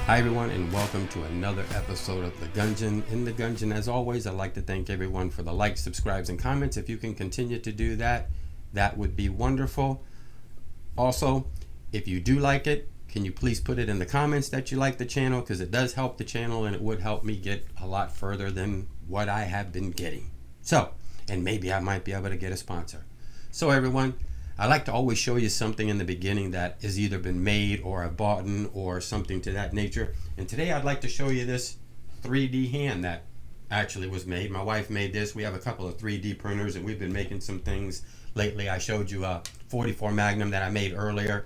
Hi everyone, and welcome to another episode of The Gungeon. In The Gungeon, as always, I'd like to thank everyone for the likes, subscribes, and comments. If you can continue to do that, that would be wonderful. Also, if you do like it, can you please put it in the comments that you like the channel, because it does help the channel and it would help me get a lot further than what I have been getting. So, and maybe I might be able to get a sponsor. So everyone, I like to always show you something in the beginning that has either been made or I've bought or something to that nature. And today I'd like to show you this 3D hand that actually was made. My wife made this. We have a couple of 3D printers and we've been making some things lately. I showed you a 44 Magnum that I made earlier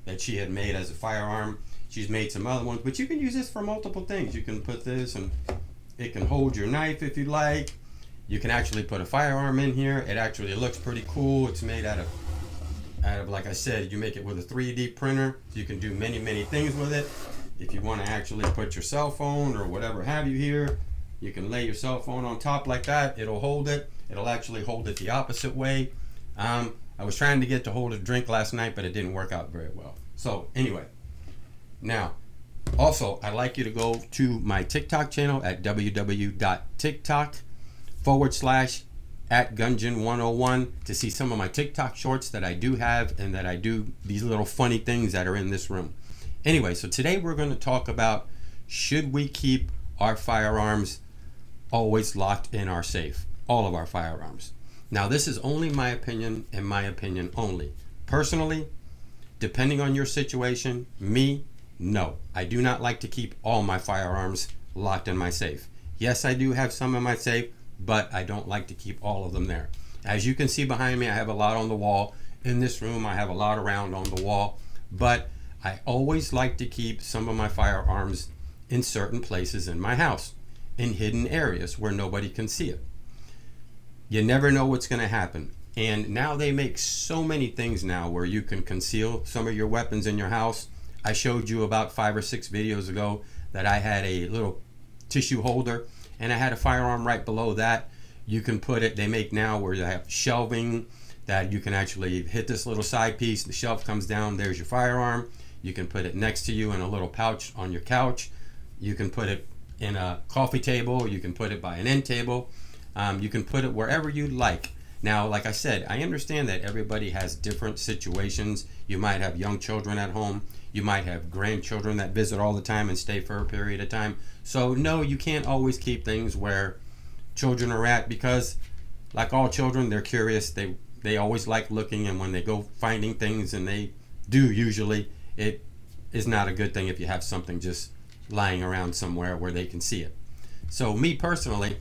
that she had made as a firearm. She's made some other ones, but you can use this for multiple things. You can put this and it can hold your knife if you like. You can actually put a firearm in here. It actually looks pretty cool. It's made out of, like I said, you make it with a 3D printer. So you can do many things with it. If you want to actually put your cell phone or whatever have you here, you can lay your cell phone on top like that. It'll hold it. It'll actually hold it the opposite way. I was trying to get to hold a drink last night, but it didn't work out very well. So anyway, now, also, I'd like you to go to my TikTok channel at www.tiktok.com/@Gungeon101 to see some of my TikTok shorts that I do have and that I do these little funny things that are in this room. Anyway, so today we're going to talk about, should we keep our firearms always locked in our safe? All of our firearms. Now, this is only my opinion and my opinion only. Personally, depending on your situation, no. I do not like to keep all my firearms locked in my safe. Yes, I do have some in my safe, but I don't like to keep all of them there. As you can see behind me, I have a lot on the wall. In this room, I have a lot around on the wall, but I always like to keep some of my firearms in certain places in my house, in hidden areas where nobody can see it. You never know what's going to happen. And now they make so many things now where you can conceal some of your weapons in your house. I showed you about 5 or 6 videos ago that I had a little tissue holder and I had a firearm right below that. You can put it, they make now where they have shelving that you can actually hit this little side piece, the shelf comes down, there's your firearm. You can put it next to you in a little pouch on your couch. You can put it in a coffee table, you can put it by an end table. You can put it wherever you'd like. Now, like I said, I understand that everybody has different situations. You might have young children at home. You might have grandchildren that visit all the time and stay for a period of time. So no, you can't always keep things where children are at, because like all children, they're curious. They always like looking, and when they go finding things, and they do usually, it is not a good thing if you have something just lying around somewhere where they can see it. So me personally,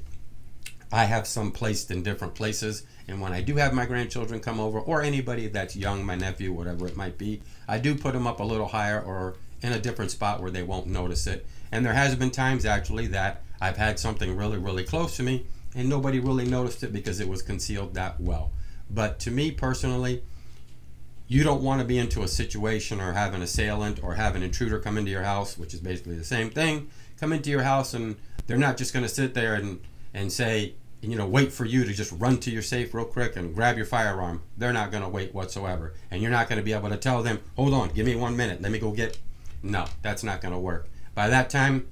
I have some placed in different places, and when I do have my grandchildren come over, or anybody that's young, my nephew, whatever it might be, I do put them up a little higher or in a different spot where they won't notice it. And there has been times actually that I've had something really close to me and nobody really noticed it because it was concealed that well. But to me personally, you don't want to be into a situation or have an assailant or have an intruder come into your house, which is basically the same thing, come into your house, and they're not just going to sit there and say, wait for you to just run to your safe real quick and grab your firearm. They're not going to wait whatsoever. And you're not going to be able to tell them, hold on, give me 1 minute, let me go get. No, that's not going to work. By that time,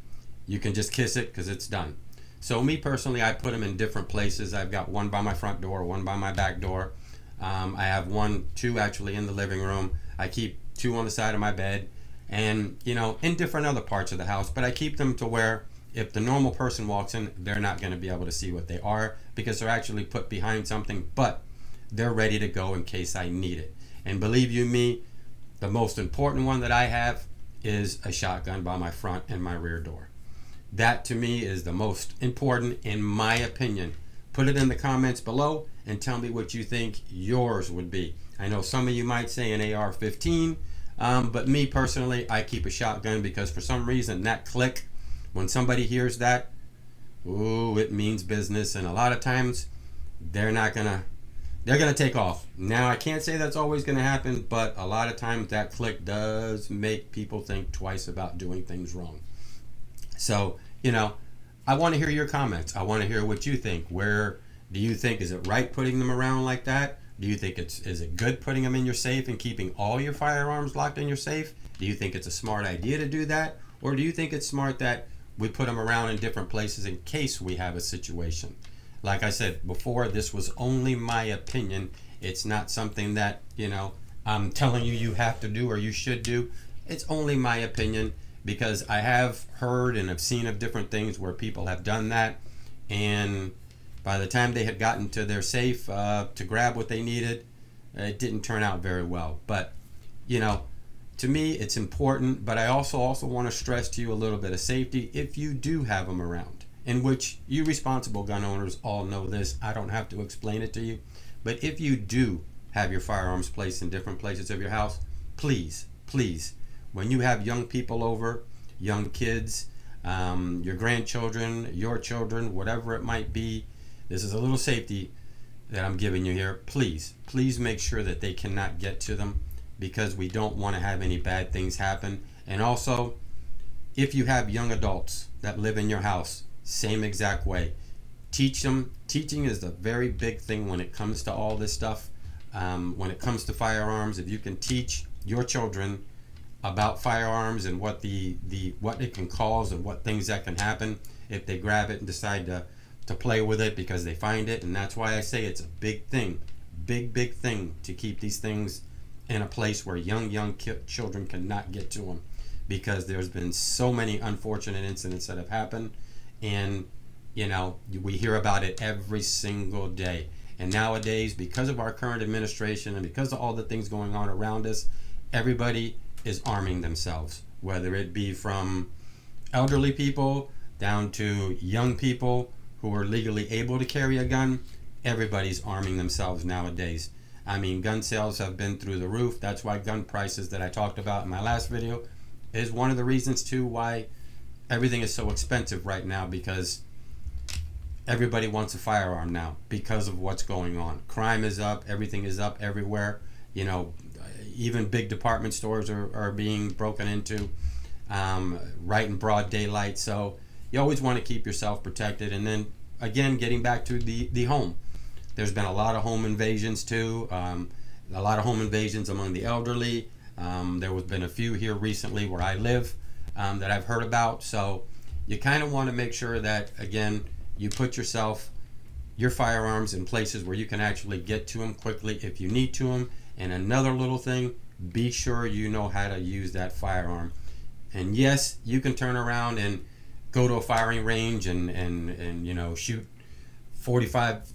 you can just kiss it because it's done. So me personally, I put them in different places. I've got one by my front door, one by my back door. I have two actually in the living room. I keep 2 on the side of my bed and, in different other parts of the house. But I keep them to where if the normal person walks in, they're not going to be able to see what they are because they're actually put behind something, but they're ready to go in case I need it. And believe you me, the most important one that I have is a shotgun by my front and my rear door. That to me is the most important in my opinion. Put it in the comments below and tell me what you think yours would be. I know some of you might say an AR-15, but me personally, I keep a shotgun because for some reason that click, when somebody hears that, ooh, it means business. And a lot of times they're gonna take off. Now, I can't say that's always gonna happen, but a lot of times that click does make people think twice about doing things wrong. So, I want to hear your comments. I want to hear what you think. Where do you think, is it right putting them around like that? Do you think is it good putting them in your safe and keeping all your firearms locked in your safe? Do you think it's a smart idea to do that? Or do you think it's smart that we put them around in different places in case we have a situation? Like I said before, this was only my opinion. It's not something that, I'm telling you have to do or you should do. It's only my opinion because I have heard and have seen of different things where people have done that, and by the time they had gotten to their safe to grab what they needed, it didn't turn out very well. But, to me, it's important, but I also want to stress to you a little bit of safety if you do have them around, in which you responsible gun owners all know this. I don't have to explain it to you. But if you do have your firearms placed in different places of your house, please, when you have young people over, young kids, your grandchildren, your children, whatever it might be, this is a little safety that I'm giving you here. Please make sure that they cannot get to them, because we don't want to have any bad things happen. And also, if you have young adults that live in your house, same exact way. Teach them. Teaching is a very big thing when it comes to all this stuff. When it comes to firearms, if you can teach your children about firearms and what what it can cause and what things that can happen if they grab it and decide to play with it because they find it. And that's why I say it's a big thing, big thing to keep these things in a place where young children cannot get to them, because there's been so many unfortunate incidents that have happened, and we hear about it every single day. And nowadays, because of our current administration and because of all the things going on around us, everybody is arming themselves, whether it be from elderly people down to young people who are legally able to carry a gun. Everybody's arming themselves nowadays. I mean, gun sales have been through the roof. That's why gun prices that I talked about in my last video is one of the reasons too why everything is so expensive right now, because everybody wants a firearm now because of what's going on. Crime is up, everything is up everywhere. Even big department stores are being broken into right in broad daylight. So you always want to keep yourself protected. And then again, getting back to the home. There's been a lot of home invasions too, a lot of home invasions among the elderly. There has been a few here recently where I live that I've heard about. So you kind of want to make sure that, again, you put your firearms in places where you can actually get to them quickly if you need to them. And another little thing, be sure you know how to use that firearm. And yes, you can turn around and go to a firing range and shoot 45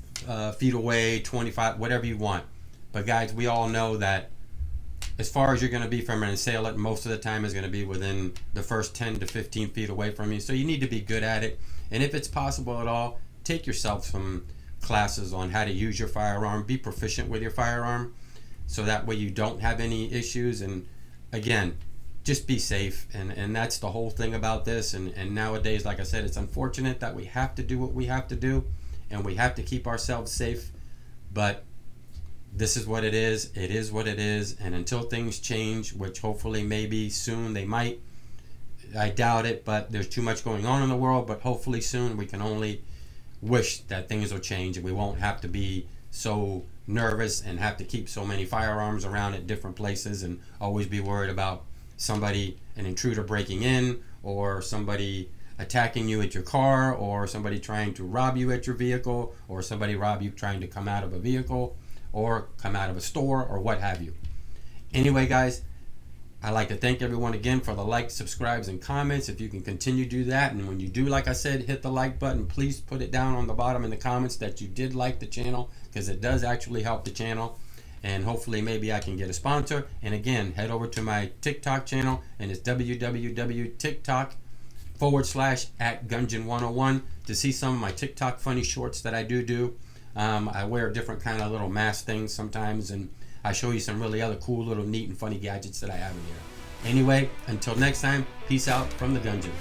feet away, 25, whatever you want. But guys, we all know that as far as you're going to be from an assailant, most of the time is going to be within the first 10 to 15 feet away from you. So you need to be good at it. And if it's possible at all, take yourself some classes on how to use your firearm. Be proficient with your firearm, so that way you don't have any issues. And again, just be safe. And that's the whole thing about this. And nowadays, like I said, it's unfortunate that we have to do what we have to do, and we have to keep ourselves safe. But this is what it is. It is what it is. And until things change, which hopefully maybe soon they might, I doubt it, but there's too much going on in the world. But hopefully soon, we can only wish that things will change and we won't have to be so nervous and have to keep so many firearms around at different places and always be worried about an intruder breaking in, or somebody attacking you at your car, or somebody trying to rob you at your vehicle, or somebody rob you trying to come out of a vehicle or come out of a store, or what have you. Anyway, guys, I'd like to thank everyone again for the likes, subscribes, and comments. If you can continue to do that, and when you do, like I said, hit the like button, please put it down on the bottom in the comments that you did like the channel, because it does actually help the channel. And hopefully maybe I can get a sponsor. And again, head over to my TikTok channel, and it's www.tiktok.com/@Gungeon101 to see some of my TikTok funny shorts that I do. I wear different kind of little mask things sometimes, and I show you some really other cool little neat and funny gadgets that I have in here. Anyway, until next time, peace out from the Gungeon.